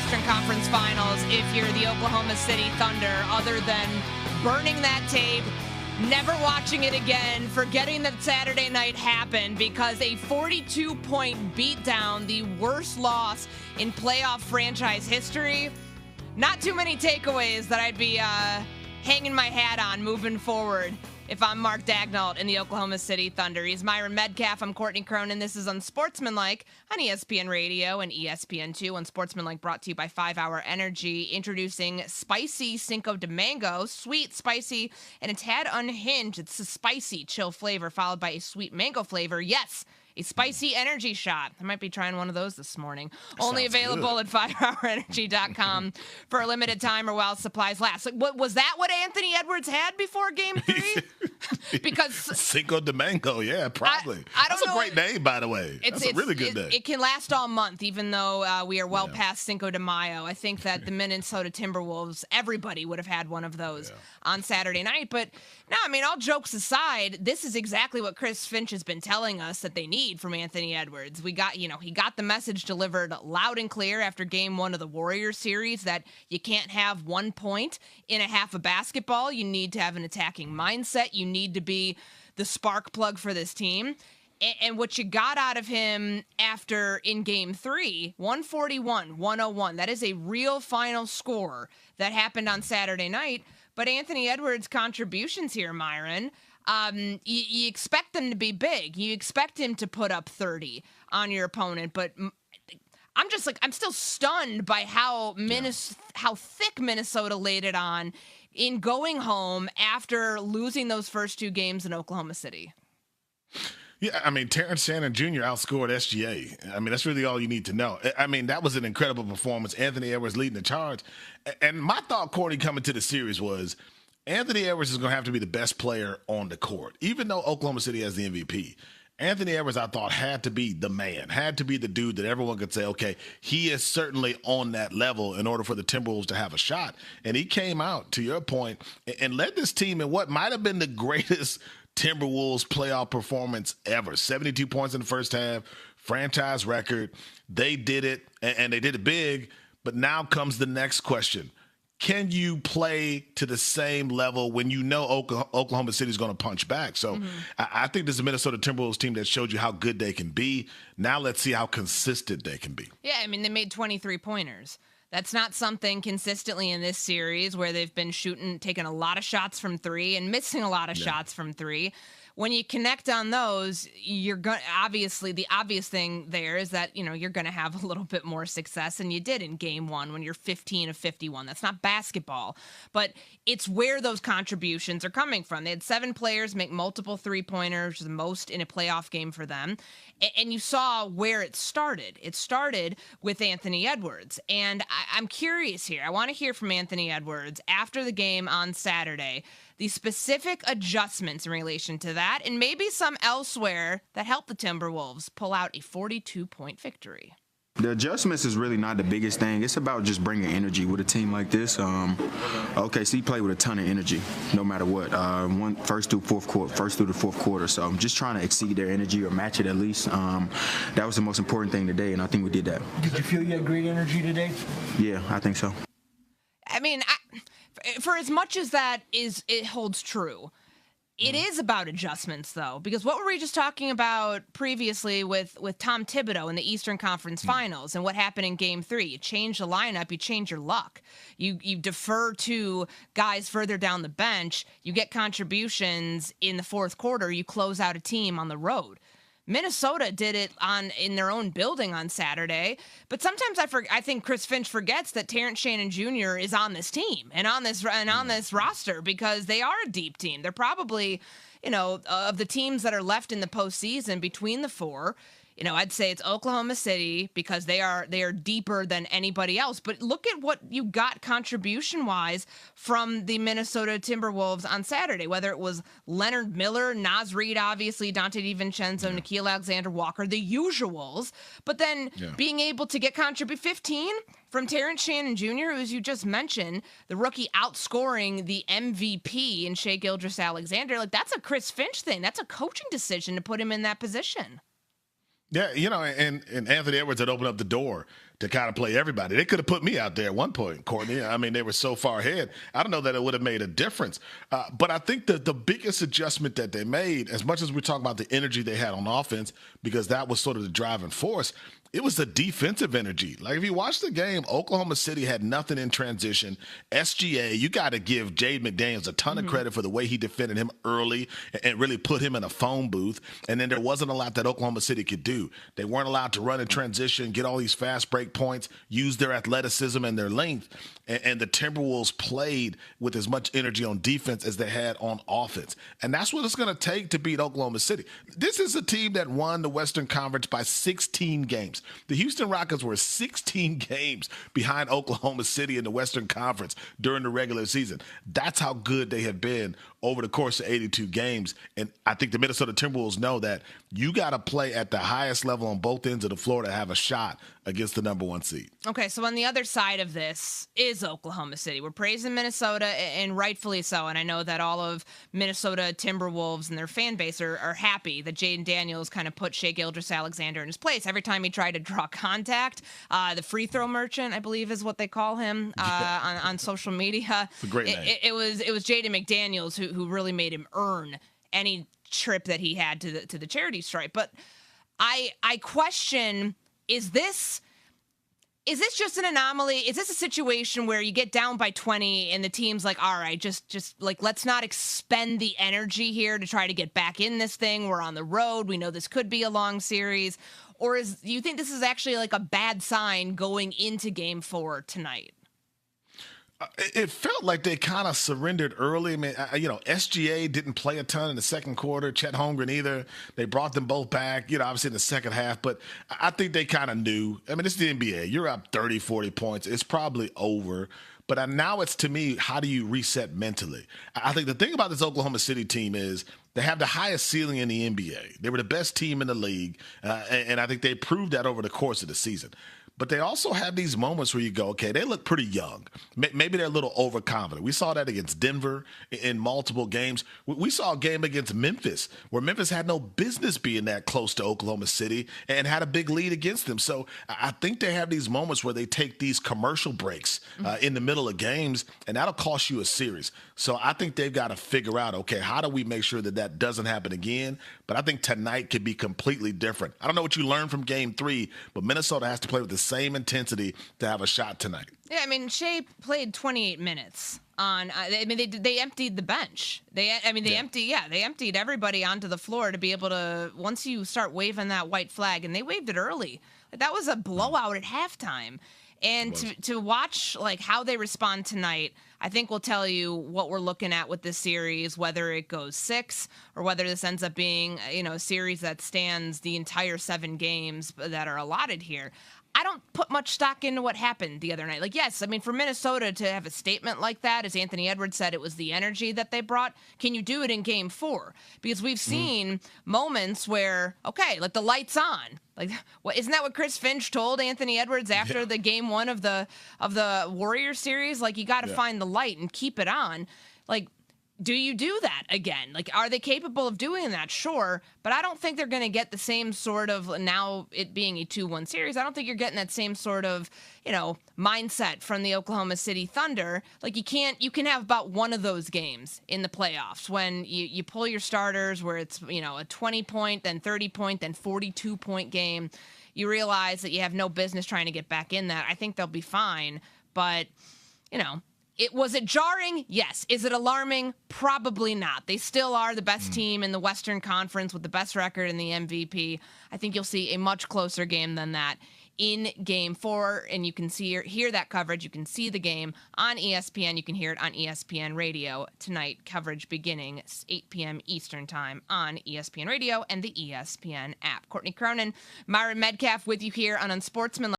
Eastern Conference Finals if you're the Oklahoma City Thunder, other than burning that tape, never watching it again, forgetting that Saturday night happened because a 42-point beatdown, the worst loss in playoff franchise history. Not too many takeaways that I'd be hanging my hat on moving forward if I'm Mark Daigneault in the Oklahoma City Thunder. He's Myron Medcalf. I'm Courtney Cronin. This is Unsportsmanlike on ESPN Radio and ESPN2. Unsportsmanlike brought to you by 5 Hour Energy, introducing spicy Cinco de Mango, sweet, spicy, and a tad unhinged. It's a spicy chill flavor followed by a sweet mango flavor. Yes, a spicy energy shot. I might be trying one of those this morning. Only available at 5hourenergy.com for a limited time or while supplies last. Like, was that what Anthony Edwards had before Game 3? Because Cinco de Mango, yeah, probably. I don't That's know. A great name, by the way. That's a really good name. It can last all month, even though we are well past Cinco de Mayo. I think that the Minnesota Timberwolves, everybody would have had one of those on Saturday night. But no, I mean, all jokes aside, this is exactly what Chris Finch has been telling us that they need from Anthony Edwards. He got the message delivered loud and clear after Game 1 of the Warriors series that you can't have 1 point in a half of basketball. You need to have an attacking mindset. You need to be the spark plug for this team. And what you got out of him after in Game 3, 141-101, that is a real final score that happened on Saturday night. But Anthony Edwards' contributions here, Myron, you expect them to be big. You expect him to put up 30 on your opponent. But I'm still stunned by how thick Minnesota laid it on in going home after losing those first two games in Oklahoma City. Yeah, I mean, Terrence Shannon Jr. outscored SGA. I mean, that's really all you need to know. I mean, that was an incredible performance. Anthony Edwards leading the charge. And my thought, Courtney, coming to the series was Anthony Edwards is going to have to be the best player on the court. Even though Oklahoma City has the MVP, Anthony Edwards, I thought, had to be the man, had to be the dude that everyone could say, okay, he is certainly on that level in order for the Timberwolves to have a shot. And he came out, to your point, and led this team in what might have been the greatest Timberwolves playoff performance ever. 72 points in the first half, franchise record. They did it, and they did it big. But now comes the next question. Can you play to the same level when you know Oklahoma City is going to punch back? So I think this is a Minnesota Timberwolves team that showed you how good they can be. Now let's see how consistent they can be. Yeah, I mean, they made 23 pointers. That's not something consistently in this series where they've been taking a lot of shots from three and missing a lot of shots from three. When you connect on those, you're going obviously the obvious thing there is that, you're going to have a little bit more success than you did in Game 1 when you're 15 of 51. That's not basketball, but it's where those contributions are coming from. They had 7 players make multiple three-pointers, the most in a playoff game for them. And you saw where it started. It started with Anthony Edwards. And I'm curious here. I want to hear from Anthony Edwards after the game on Saturday, the specific adjustments in relation to that, and maybe some elsewhere that helped the Timberwolves pull out a 42-point victory. The adjustments is really not the biggest thing. It's about just bringing energy with a team like this. OKC play with a ton of energy, no matter what. First through the fourth quarter. So I'm just trying to exceed their energy or match it at least. That was the most important thing today, and I think we did that. Did you feel you had great energy today? Yeah, I think so. I mean, for as much as it holds true, it is about adjustments, though, because what were we just talking about previously with Tom Thibodeau in the Eastern Conference Finals and what happened in Game 3? You change the lineup, you change your luck. You defer to guys further down the bench, you get contributions in the fourth quarter, you close out a team on the road. Minnesota did it in their own building on Saturday, but sometimes I think Chris Finch forgets that Terrence Shannon Jr. is on this team and on this roster because they are a deep team. They're probably, of the teams that are left in the postseason between the four. I'd say it's Oklahoma City because they are deeper than anybody else. But look at what you got contribution-wise from the Minnesota Timberwolves on Saturday, whether it was Leonard Miller, Naz Reid, obviously, Dante DiVincenzo, Nickeil Alexander-Walker, the usuals. But then being able to get 15 from Terrence Shannon Jr., who, as you just mentioned, the rookie outscoring the MVP in Shai Gilgeous-Alexander. Like, that's a Chris Finch thing. That's a coaching decision to put him in that position. Yeah, and Anthony Edwards had opened up the door to kind of play everybody. They could have put me out there at one point, Courtney. I mean, they were so far ahead. I don't know that it would have made a difference. But I think that the biggest adjustment that they made, as much as we're talking about the energy they had on offense, because that was sort of the driving force, it was the defensive energy. Like, if you watch the game, Oklahoma City had nothing in transition. SGA, you got to give Jaden McDaniels a ton of credit for the way he defended him early and really put him in a phone booth. And then there wasn't a lot that Oklahoma City could do. They weren't allowed to run in transition, get all these fast break points, use their athleticism and their length. And the Timberwolves played with as much energy on defense as they had on offense. And that's what it's going to take to beat Oklahoma City. This is a team that won the Western Conference by 16 games. The Houston Rockets were 16 games behind Oklahoma City in the Western Conference during the regular season. That's how good they have been over the course of 82 games. And I think the Minnesota Timberwolves know that you got to play at the highest level on both ends of the floor to have a shot against the number one seed. Okay, so on the other side of this is Oklahoma City. We're praising Minnesota, and rightfully so. And I know that all of Minnesota Timberwolves and their fan base are happy that Jaden Daniels kind of put Shai Gilgeous-Alexander in his place. Every time he tried to draw contact, the free throw merchant, I believe is what they call him on social media. It's a great name. It was Jaden McDaniels who really made him earn any trip that he had to the charity stripe. But I question, is this just an anomaly? Is this a situation where you get down by 20 and the team's like, all right, just like, let's not expend the energy here to try to get back in this thing. We're on the road. We know this could be a long series. Or do you think this is actually like a bad sign going into Game 4 tonight? It felt like they kind of surrendered early. I mean, SGA didn't play a ton in the second quarter. Chet Holmgren either. They brought them both back, obviously in the second half. But I think they kind of knew. I mean, it's the NBA. You're up 30, 40 points. It's probably over. But now it's, to me, how do you reset mentally? I think the thing about this Oklahoma City team is they have the highest ceiling in the NBA. They were the best team in the league. And I think they proved that over the course of the season. But they also have these moments where you go, okay, they look pretty young. Maybe they're a little overconfident. We saw that against Denver in multiple games. We saw a game against Memphis where Memphis had no business being that close to Oklahoma City and had a big lead against them. So I think they have these moments where they take these commercial breaks in the middle of games, and that'll cost you a series. So I think they've got to figure out, okay, how do we make sure that doesn't happen again? But I think tonight could be completely different. I don't know what you learned from Game 3, but Minnesota has to play with the same intensity to have a shot tonight. Yeah, I mean, Shai played 28 minutes on. They emptied the bench. They emptied everybody onto the floor to be able to. Once you start waving that white flag, and they waved it early, that was a blowout at halftime. And to watch like how they respond tonight, I think will tell you what we're looking at with this series, whether it goes 6 or whether this ends up being a series that stands the entire 7 games that are allotted here. I don't put much stock into what happened the other night. Like, yes, I mean, for Minnesota to have a statement like that, as Anthony Edwards said, it was the energy that they brought. Can you do it in Game 4? Because we've seen moments where, okay, like the light's on. Like, isn't that what Chris Finch told Anthony Edwards after the Game 1 of the Warriors series? Like, you got to find the light and keep it on. Like, do you do that again? Like, are they capable of doing that? Sure. But I don't think they're going to get the same sort of, now it being a 2-1 series, I don't think you're getting that same sort of, mindset from the Oklahoma City Thunder. Like, you can have about one of those games in the playoffs when you pull your starters where it's, a 20-point, then 30-point, then 42-point game. You realize that you have no business trying to get back in that. I think they'll be fine. But, was it jarring? Yes. Is it alarming? Probably not. They still are the best team in the Western Conference with the best record in the MVP. I think you'll see a much closer game than that in Game 4, and you can hear that coverage. You can see the game on ESPN. You can hear it on ESPN Radio tonight. Coverage beginning 8 p.m. Eastern Time on ESPN Radio and the ESPN app. Courtney Cronin, Myron Medcalf with you here on Unsportsmanlike.